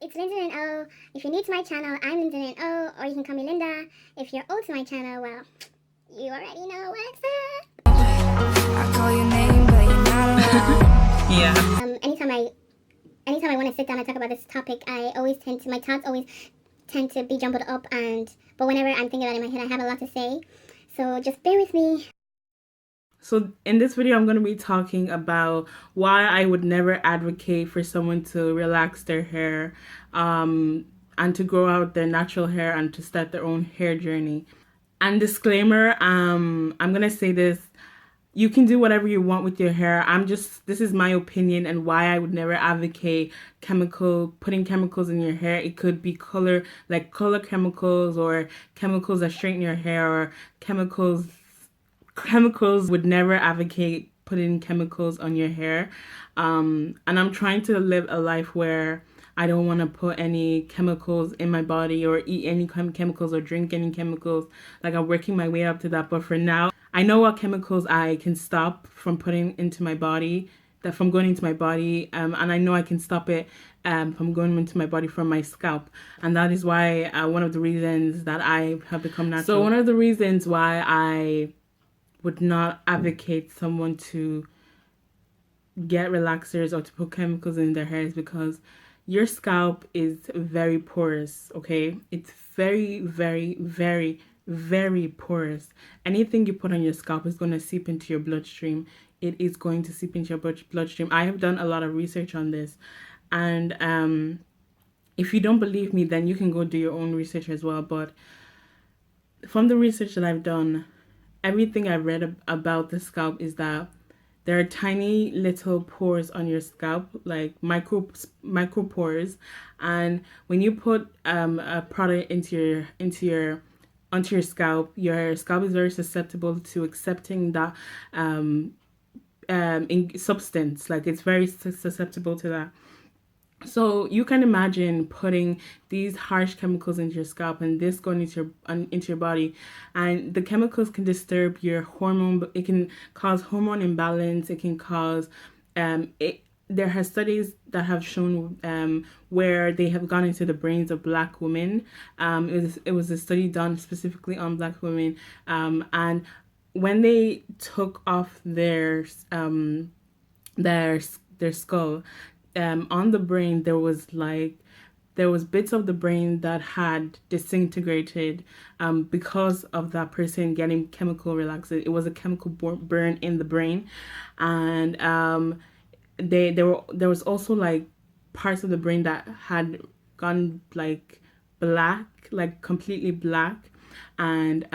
it's Linda and O. If you're new to my channel, I'm Linda and O, or you can call me Linda. If you're old to my channel, well, you already know what's up. I call your name, but you're not around. Yeah. Anytime I want to sit down and talk about this topic, my thoughts always tend to be jumbled up, but whenever I'm thinking about it in my head, I have a lot to say. So just bear with me. So in this video, I'm going to be talking about why I would never advocate for someone to relax their hair and to grow out their natural hair and to start their own hair journey. And disclaimer, I'm going to say this. You can do whatever you want with your hair. This is my opinion and why I would never advocate putting chemicals in your hair. It could be color chemicals or chemicals that straighten your hair or chemicals would never advocate putting chemicals on your hair. And I'm trying to live a life where I don't want to put any chemicals in my body or eat any chemicals or drink any chemicals. Like, I'm working my way up to that. But for now, I know what chemicals I can stop from putting into my body, from going into my body. And I know I can stop it from going into my body from my scalp. And that is why one of the reasons that I have become natural. So one of the reasons why I would not advocate someone to get relaxers or to put chemicals in their hair is because your scalp is very porous, okay? It's very, very, very, very porous. Anything you put on your scalp is going to seep into your bloodstream. It is going to seep into your bloodstream. I have done a lot of research on this. And if you don't believe me, then you can go do your own research as well. But from the research that I've done, everything I've read about the scalp is that there are tiny little pores on your scalp, like micro pores, and when you put a product onto your scalp is very susceptible to accepting that in substance. Like, it's very susceptible to that. So you can imagine putting these harsh chemicals into your scalp and this going into your body, and the chemicals can disturb your hormone. It can cause hormone imbalance. It can cause there have studies that have shown where they have gone into the brains of Black women. It was a study done specifically on Black women, and when they took off their skull, on the brain there was bits of the brain that had disintegrated because of that person getting chemical relaxant. It was a chemical burn in the brain, and there was also like parts of the brain that had gone like black, like completely black, and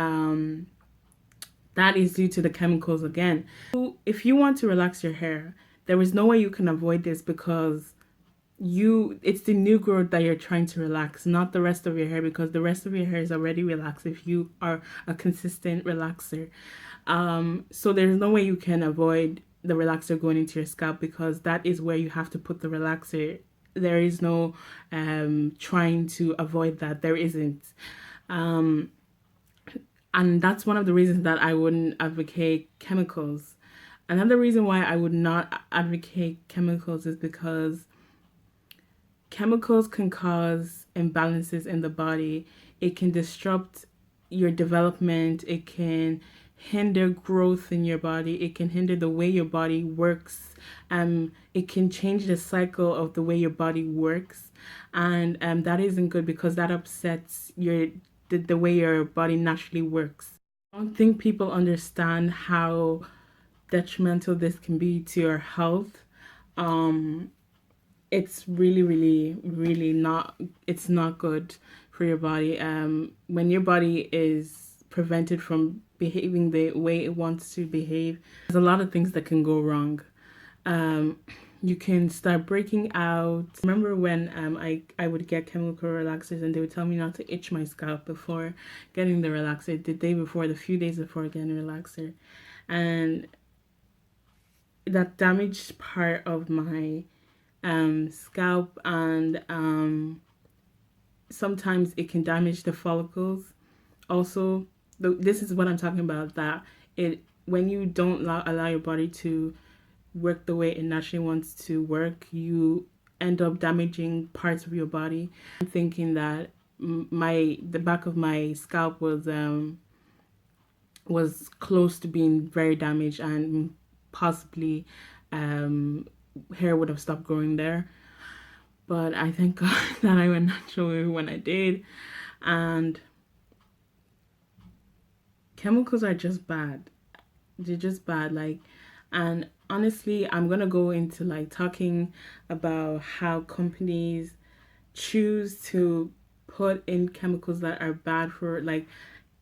that is due to the chemicals again. So if you want to relax your hair, there is no way you can avoid this because it's the new growth that you're trying to relax, not the rest of your hair, because the rest of your hair is already relaxed if you are a consistent relaxer. So there's no way you can avoid the relaxer going into your scalp because that is where you have to put the relaxer. There is no trying to avoid that. There isn't. And that's one of the reasons that I wouldn't advocate chemicals. Another reason why I would not advocate chemicals is because chemicals can cause imbalances in the body. It can disrupt your development. It can hinder growth in your body. It can hinder the way your body works. It can change the cycle of the way your body works. And that isn't good because that upsets the way your body naturally works. I don't think people understand how detrimental this can be to your health. It's really not good for your body. When your body is prevented from behaving the way it wants to behave, there's a lot of things that can go wrong. You can start breaking out. Remember when I would get chemical relaxers and they would tell me not to itch my scalp before getting the relaxer, the few days before getting the relaxer, and that damaged part of my scalp, and sometimes it can damage the follicles. Also, this is what I'm talking about, that when you don't allow your body to work the way it naturally wants to work, you end up damaging parts of your body. I'm thinking that the back of my scalp was close to being very damaged, and possibly hair would have stopped growing there. But I thank God that I went natural when I did. And chemicals are just bad. They're just bad. Like, and honestly, I'm gonna go into like talking about how companies choose to put in chemicals that are bad for, like,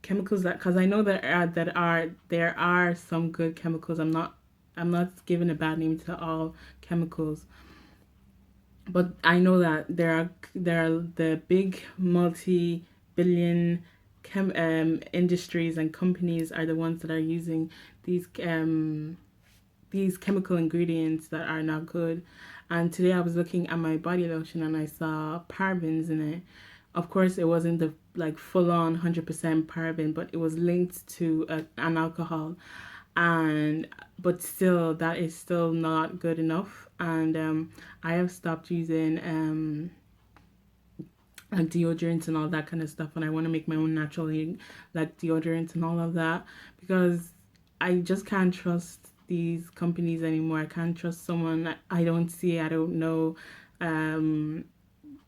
chemicals that, because I know there are some good chemicals. I'm not giving a bad name to all chemicals, but I know that there are the big multi-billion industries and companies are the ones that are using these chemical ingredients that are not good. And today I was looking at my body lotion and I saw parabens in it. Of course, it wasn't the like full on 100% paraben, but it was linked to an alcohol. And but still, that is still not good enough. And I have stopped using like deodorants and all that kind of stuff, and I want to make my own natural like deodorants and all of that, because I just can't trust these companies anymore. I can't trust someone I don't see, I don't know, and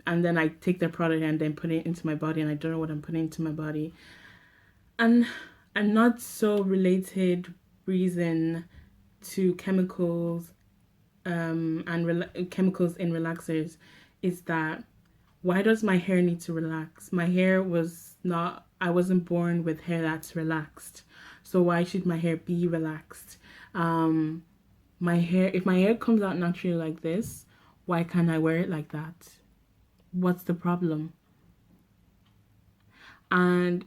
then I take their product and then put it into my body, and I don't know what I'm putting into my body. And a not so related reason to chemicals and chemicals in relaxers is that, why does my hair need to relax? My hair was not, I wasn't born with hair that's relaxed. So why should my hair be relaxed? My hair, if my hair comes out naturally like this, why can't I wear it like that? What's the problem? And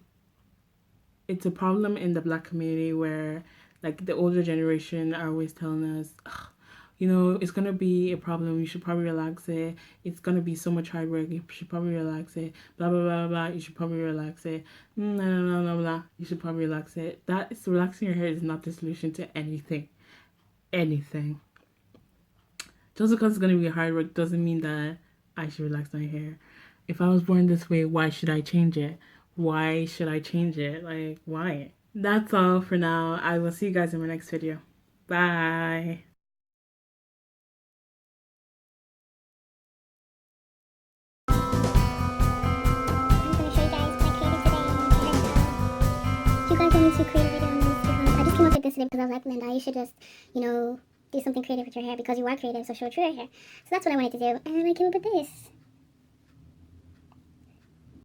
it's a problem in the Black community where, like, the older generation are always telling us, you know, it's gonna be a problem, you should probably relax it. It's gonna be so much hard work, you should probably relax it. Blah blah blah blah. You should probably relax it. Blah blah blah blah. You should probably relax it. That is, relaxing your hair is not the solution to anything. Anything. Just because it's gonna be hard work doesn't mean that I should relax my hair. If I was born this way, why should I change it? Why should I change it? Like, why? That's all for now. I will see you guys in my next video. Bye. You guys want me to create a video on this because I just came up with this today because I was like, Linda, you should just, you know, do something creative with your hair because you are creative, so show it through your hair. So that's what I wanted to do, and I came up with this.